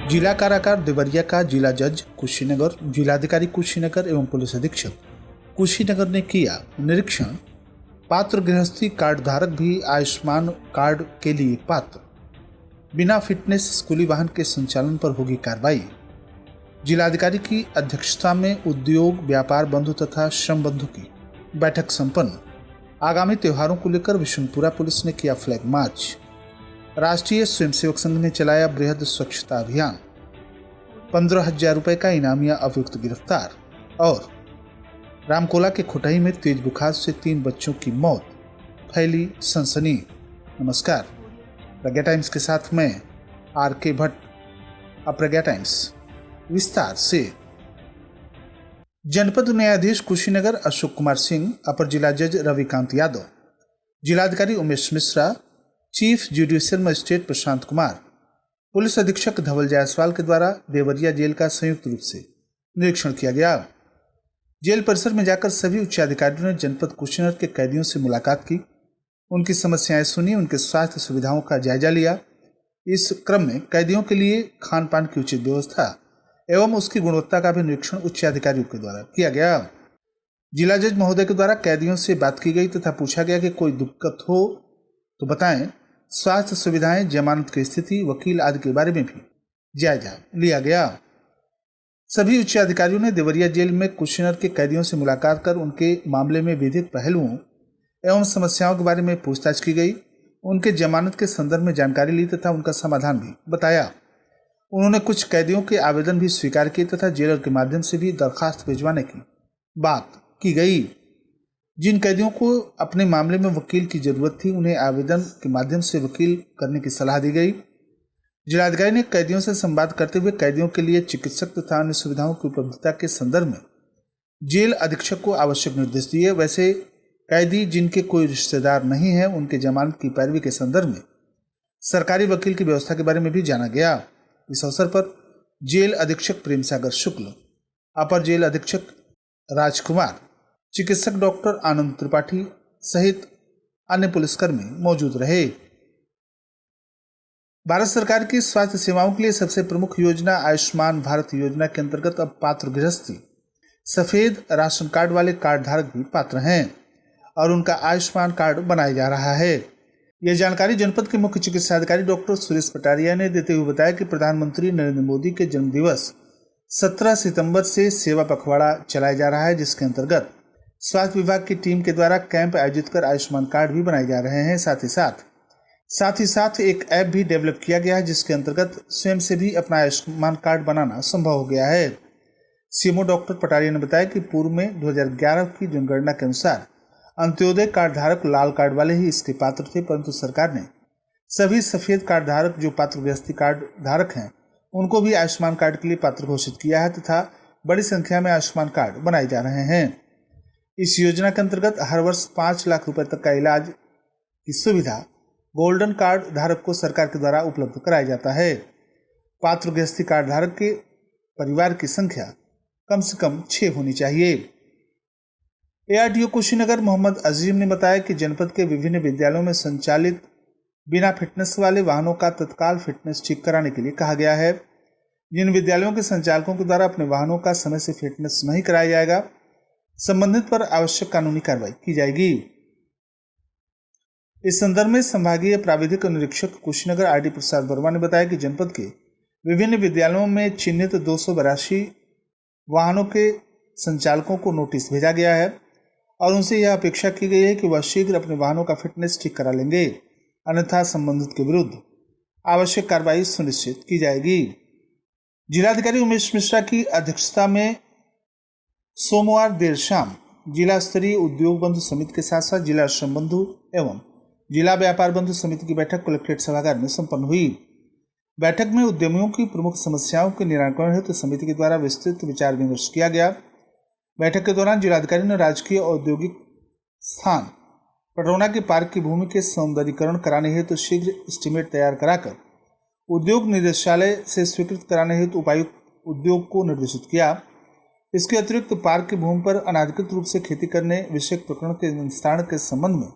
जिला कारागार देवरिया का जिला जज कुशीनगर, जिलाधिकारी कुशीनगर एवं पुलिस अधीक्षक कुशीनगर ने किया निरीक्षण। पात्र गृहस्थी कार्ड धारक भी आयुष्मान कार्ड के लिए पात्र। बिना फिटनेस स्कूली वाहन के संचालन पर होगी कार्रवाई। जिलाधिकारी की अध्यक्षता में उद्योग व्यापार बंधु तथा श्रम बंधु की बैठक संपन्न। आगामी त्योहारों को लेकर विशुनपुरा पुलिस ने किया फ्लैग मार्च। राष्ट्रीय स्वयंसेवक संघ ने चलाया बृहद स्वच्छता अभियान। 15,000 रुपए का इनामिया अभियुक्त गिरफ्तार। और रामकोला के खुटही में तेज बुखार से 3 बच्चों की मौत, फैली सनसनी। नमस्कार, प्रज्ञा टाइम्स के साथ मैं RK भट्ट। अब प्रज्ञा टाइम्स विस्तार से। जनपद न्यायाधीश कुशीनगर अशोक कुमार सिंह, अपर जिला जज रविकांत यादव, जिलाधिकारी Umesh Mishra, chief judicial magistrate Prashant Kumar, police अधीक्षक धवल जायसवाल के द्वारा देवरिया जेल का संयुक्त रूप से निरीक्षण किया गया। जेल परिसर में जाकर सभी उच्चाधिकारियों ने जनपद कुशीनगर के कैदियों से मुलाकात की, उनकी समस्याएं सुनी, उनके स्वास्थ्य सुविधाओं का जायजा लिया। इस क्रम में कैदियों के लिए खान पान की उचित व्यवस्था एवं उसकी गुणवत्ता का भी निरीक्षण उच्चाधिकारियों के द्वारा किया गया। जिला जज महोदय के द्वारा कैदियों से बात की गई तथा पूछा गया कि कोई दिक्कत हो तो बताएं। स्वास्थ्य सुविधाएं, जमानत की स्थिति, वकील आदि के बारे में भी जायजा लिया गया। सभी उच्चाधिकारियों ने देवरिया जेल में कुशीनगर के कैदियों से मुलाकात कर उनके मामले में विधिक पहलुओं एवं समस्याओं के बारे में पूछताछ की गई। उनके जमानत के संदर्भ में जानकारी ली तथा उनका समाधान भी बताया। उन्होंने कुछ कैदियों के आवेदन भी स्वीकार किए तथा जेलर के माध्यम से भी दरखास्त भिजवाने की बात की गई। जिन कैदियों को अपने मामले में वकील की जरूरत थी, उन्हें आवेदन के माध्यम से वकील करने की सलाह दी गई। जिलाधिकारी ने कैदियों से संवाद करते हुए कैदियों के लिए चिकित्सक तथा अन्य सुविधाओं की उपलब्धता के संदर्भ में जेल अधीक्षक को आवश्यक निर्देश दिए। वैसे कैदी जिनके कोई रिश्तेदार नहीं है, उनके जमानत की पैरवी के संदर्भ में सरकारी वकील की व्यवस्था के बारे में भी जाना गया। इस अवसर पर जेल अधीक्षक प्रेम सागर शुक्ल, अपर जेल अधीक्षक राजकुमार, चिकित्सक डॉक्टर आनंद त्रिपाठी सहित अन्य पुलिसकर्मी मौजूद रहे। भारत सरकार की स्वास्थ्य सेवाओं के लिए सबसे प्रमुख योजना आयुष्मान भारत योजना के अंतर्गत अब पात्र गृहस्थी सफेद राशन कार्ड वाले कार्ड धारक भी पात्र हैं और उनका आयुष्मान कार्ड बनाया जा रहा है। यह जानकारी जनपद के मुख्य चिकित्सा अधिकारी डॉक्टर सुरेश पटारिया ने देते हुए बताया कि प्रधानमंत्री नरेंद्र मोदी के जन्मदिवस 17 सितंबर से सेवा पखवाड़ा चलाया जा रहा है, जिसके अंतर्गत स्वास्थ्य विभाग की टीम के द्वारा कैंप आयोजित कर आयुष्मान कार्ड भी बनाए जा रहे हैं। साथ ही साथ एक ऐप भी डेवलप किया गया है, जिसके अंतर्गत स्वयं से भी अपना आयुष्मान कार्ड बनाना संभव हो गया है। सीएमओ डॉक्टर पटारिया ने बताया कि पूर्व में 2011 की जनगणना के अनुसार अंत्योदय कार्ड धारक लाल कार्ड वाले ही इसके पात्र थे, परंतु सरकार ने सभी सफेद कार्ड धारक जो पात्र गृहस्थी कार्ड धारक हैं, उनको भी आयुष्मान कार्ड के लिए पात्र घोषित किया है तथा बड़ी संख्या में आयुष्मान कार्ड बनाए जा रहे हैं। इस योजना के अंतर्गत हर वर्ष 5 लाख रुपए तक का इलाज की सुविधा गोल्डन कार्ड धारक को सरकार के द्वारा उपलब्ध कराया जाता है। पात्र गृहस्थी कार्ड धारक के परिवार की संख्या कम से कम 6 होनी चाहिए। ARTO कुशीनगर मोहम्मद अजीम ने बताया कि जनपद के विभिन्न विद्यालयों में संचालित बिना फिटनेस वाले वाहनों का तत्काल फिटनेस चेक कराने के लिए कहा गया है। जिन विद्यालयों के संचालकों के द्वारा अपने वाहनों का समय से फिटनेस नहीं कराया जाएगा, संबंधित पर आवश्यक कानूनी कार्रवाई की जाएगी। इस संदर्भ में संभागीय प्राविधिक निरीक्षक कुशीनगर RD प्रसाद वर्मा ने बताया कि जनपद के विभिन्न विद्यालयों में चिन्हित 282 वाहनों के संचालकों को नोटिस भेजा गया है और उनसे यह अपेक्षा की गई है कि वह शीघ्र अपने वाहनों का फिटनेस ठीक करा लेंगे, अन्यथा संबंधित के विरुद्ध आवश्यक कार्रवाई सुनिश्चित की जाएगी। जिलाधिकारी उमेश मिश्रा की अध्यक्षता में सोमवार देर शाम जिला स्तरीय उद्योग बंधु समिति के साथ साथ जिला श्रम बंधु एवं जिला व्यापार बंधु समिति की बैठक कलेक्ट्रेट सभागार में संपन्न हुई। बैठक में उद्यमियों की प्रमुख समस्याओं के निराकरण हेतु समिति के द्वारा विस्तृत विचार विमर्श किया गया। बैठक के दौरान जिलाधिकारी ने राजकीय औद्योगिक स्थान पटरौना के पार्क की भूमि के सौंदर्यीकरण कराने हेतु शीघ्र एस्टीमेट तैयार कराकर उद्योग निदेशालय से स्वीकृत कराने हेतु उपायुक्त उद्योग को निर्देशित किया। इसके अतिरिक्त पार्क की भूमि पर अनाधिकृत रूप से खेती करने विषयक प्रकरण के निस्तारण के संबंध में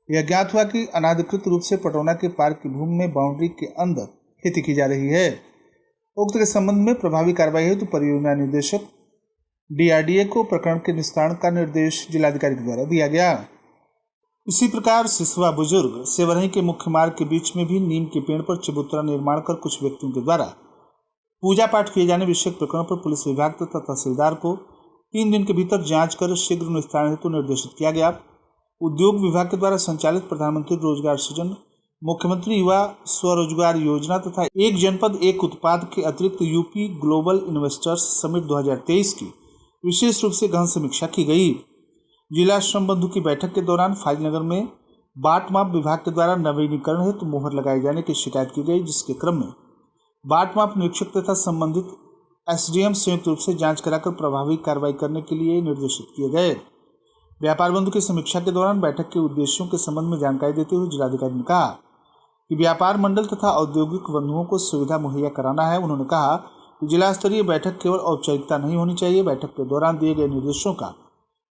यह ज्ञात हुआ कि अनाधिकृत रूप से पटरौना के पार्क की भूमि में बाउंड्री के अंदर खेती की जा रही है। उक्त के संबंध में प्रभावी कार्रवाई हेतु परियोजना निदेशक DRDA को प्रकरण के निस्तारण का निर्देश जिलाधिकारी के द्वारा दिया गया। इसी प्रकार सिसवा बुजुर्ग सेवरही के मुख्य मार्ग के बीच में भी नीम के पेड़ पर चबूतरा निर्माण कर कुछ व्यक्तियों के द्वारा पूजा पाठ किए जाने विषयक प्रकरण पर पुलिस विभाग तथा तहसीलदार को 3 दिन के भीतर जांच कर शीघ्र निस्तारण हेतु निर्देशित किया गया। उद्योग विभाग के द्वारा संचालित प्रधानमंत्री रोजगार सृजन, मुख्यमंत्री युवा स्वरोजगार योजना तथा एक जनपद एक उत्पाद के अतिरिक्त यूपी ग्लोबल इन्वेस्टर्स समिट 2023 की विशेष रूप से गहन समीक्षा की गई। जिला श्रम बंधु की बैठक के दौरान फाजिलनगर में बाट माप विभाग के द्वारा नवीनीकरण हेतु मोहर लगाए जाने की शिकायत की गई, जिसके क्रम में बाट माप निरीक्षक तथा संबंधित SDM संयुक्त रूप से जांच कराकर प्रभावी कार्रवाई करने के लिए निर्देशित किए गए। व्यापार बंधु की समीक्षा के दौरान बैठक के उद्देश्यों के संबंध में जानकारी देते हुए जिलाधिकारी ने कहा कि व्यापार मंडल तथा औद्योगिक बंधुओं को सुविधा मुहैया कराना है। उन्होंने कहा कि जिला स्तरीय बैठक केवल औपचारिकता नहीं होनी चाहिए, बैठक के दौरान दिए गए निर्देशों का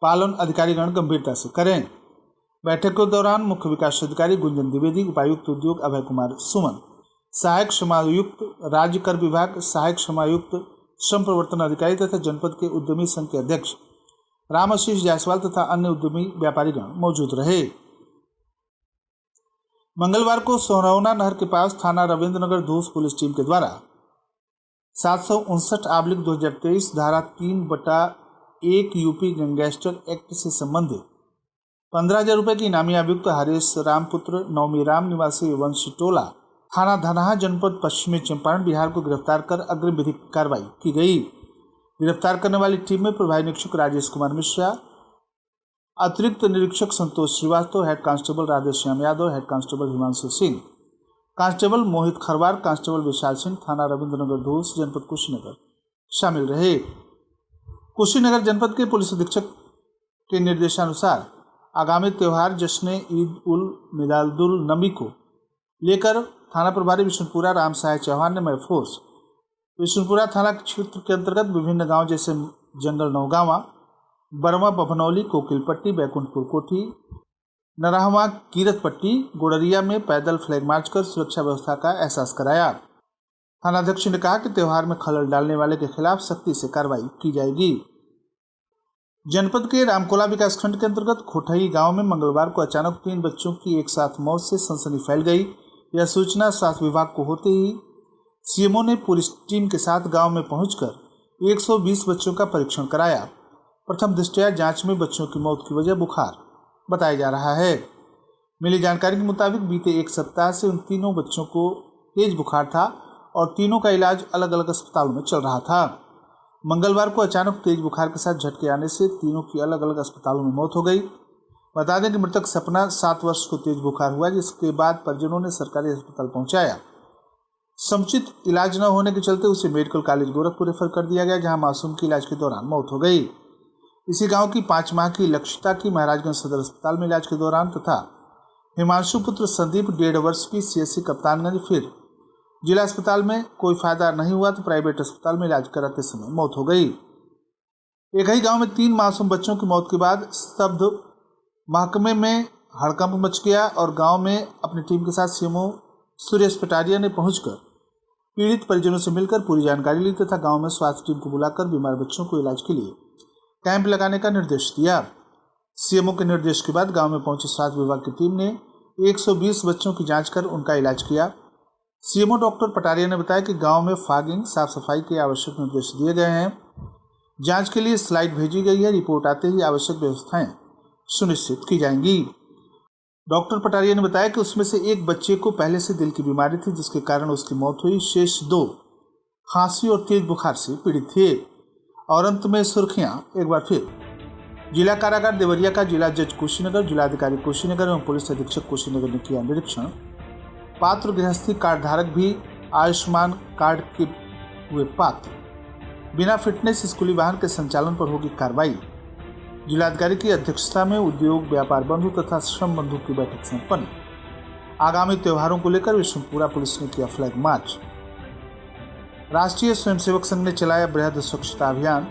पालन अधिकारीगण गंभीरता से करें। बैठक के दौरान मुख्य विकास अधिकारी गुंजन द्विवेदी, उपायुक्त उद्योग अभय कुमार सुमन, सहायक श्रमायुक्त राज्य कर विभाग, सहायक श्रमायुक्त श्रम प्रवर्तन अधिकारी तथा जनपद के उद्यमी संघ के अध्यक्ष राम आशीष जायसवाल तथा अन्य उद्यमी व्यापारीगण मौजूद रहे। मंगलवार को सोहरौना नहर के पास थाना रविंद्रनगर धूस पुलिस टीम के द्वारा 759/2023 धारा 3/1 यूपी गैंगस्टर एक्ट से संबंधित 15,000 रुपये की इनामी अभियुक्त हरीश रामपुत्र नौमीराम निवासी वंशी टोला थाना धनहा जनपद पश्चिमी चंपारण बिहार को गिरफ्तार कर अग्रिम विधिक कार्रवाई की गई। गिरफ्तार करने वाली टीम में प्रभारी निरीक्षक राजेश कुमार मिश्रा, अतिरिक्त निरीक्षक Santosh Srivastava, head constable Radheshyam Yadav, head constable Himanshu Singh, constable Mohit Kharwar, constable Vishal Singh, थाना रविंद्रनगर धूस जनपद कुशीनगर शामिल रहे। कुशीनगर जनपद के पुलिस अधीक्षक के निर्देशानुसार आगामी त्यौहार जश्न ईद उल मिलादुल नबी को लेकर थाना प्रभारी विष्णुपुरा राम सहाय चौहान ने महफूज विष्णुपुरा थाना क्षेत्र के अंतर्गत विभिन्न गांव जैसे जंगल नौगावा, बरमा बभनौली, कोकिलपट्टी, बैकुंठपुर कोठी, नरहवा, कीरतपट्टी, गोड़रिया में पैदल फ्लैग मार्च कर सुरक्षा व्यवस्था का एहसास कराया। थानाध्यक्ष ने कहा कि त्यौहार में खलल डालने वाले के खिलाफ सख्ती से कार्रवाई की जाएगी। जनपद के रामकोला विकासखंड के अंतर्गत खोटही गांव में मंगलवार को अचानक 3 बच्चों की एक साथ मौत से सनसनी फैल गई। यह सूचना स्वास्थ्य विभाग को होते ही CMO ने पुलिस टीम के साथ गांव में पहुंचकर 120 बच्चों का परीक्षण कराया। प्रथम दृष्टया जांच में बच्चों की मौत की वजह बुखार बताया जा रहा है। मिली जानकारी के मुताबिक बीते एक सप्ताह से उन तीनों बच्चों को तेज बुखार था और तीनों का इलाज अलग अलग अस्पतालों में चल रहा था। मंगलवार को अचानक तेज बुखार के साथ झटके आने से तीनों की अलग अलग अस्पतालों में मौत हो गई। बता दें कि मृतक सपना 7 वर्ष को तेज बुखार हुआ, जिसके बाद परिजनों ने सरकारी अस्पताल पहुंचाया। समुचित इलाज न होने के चलते उसे मेडिकल कॉलेज गोरखपुर रेफर कर दिया गया, जहां मासूम की इलाज के दौरान मौत हो गई। इसी गांव की 5 माह की लक्षिता की महाराजगंज सदर अस्पताल में इलाज के दौरान तथा हिमांशु पुत्र संदीप 1.5 वर्ष की CSC कप्तानगंज फिर जिला अस्पताल में कोई फायदा नहीं हुआ तो प्राइवेट अस्पताल में इलाज कराते समय मौत हो गई। एक ही गांव में 3 मासूम बच्चों की मौत के बाद स्तब्ध महकमे में हड़कंप मच गया और गांव में अपनी टीम के साथ CMO सुरेश पटारिया ने पहुंचकर पीड़ित परिजनों से मिलकर पूरी जानकारी ली तथा गांव में स्वास्थ्य टीम को बुलाकर बीमार बच्चों को इलाज के लिए कैंप लगाने का निर्देश दिया। CMO के निर्देश के बाद गांव में पहुंचे स्वास्थ्य विभाग की टीम ने 120 बच्चों की जांच कर उनका इलाज किया। CMO डॉक्टर पटारिया ने बताया कि गांव में फॉगिंग, साफ सफाई के आवश्यक निर्देश दिए गए हैं। जांच के लिए स्लाइड भेजी गई है। रिपोर्ट आते ही आवश्यक व्यवस्थाएं सुनिश्चित की जाएंगी। डॉक्टर पटारिया ने बताया कि उसमें से एक बच्चे को पहले से दिल की बीमारी थी, जिसके कारण उसकी मौत हुई। शेष 2 खांसी और तेज बुखार से पीड़ित थे। और अंत में सुर्खियां एक बार फिर। जिला कारागार देवरिया का जिला जज कुशीनगर, जिलाधिकारी कुशीनगर एवं पुलिस अधीक्षक कुशीनगर ने किया निरीक्षण। पात्र गृहस्थी कार्ड धारक भी आयुष्मान कार्ड के हुए पात्र। बिना फिटनेस स्कूली वाहन के संचालन पर होगी कार्रवाई। जिलाधिकारी की अध्यक्षता में उद्योग व्यापार बंधु तथा श्रम बंधु की बैठक संपन्न। आगामी त्योहारों को लेकर विष्णुपुरा पुलिस ने किया फ्लैग मार्च। राष्ट्रीय स्वयंसेवक संघ ने चलाया बृहद स्वच्छता अभियान।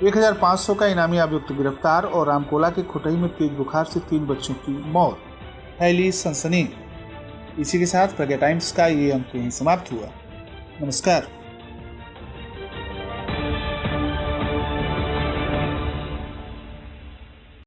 1500 का इनामी अभियुक्त गिरफ्तार और रामकोला के खोटही में तेज बुखार से 3 बच्चों की मौत। फैली सनसनी। इसी के साथ प्रज्ञा टाइम्स का ये अंक यहीं समाप्त हुआ। नमस्कार।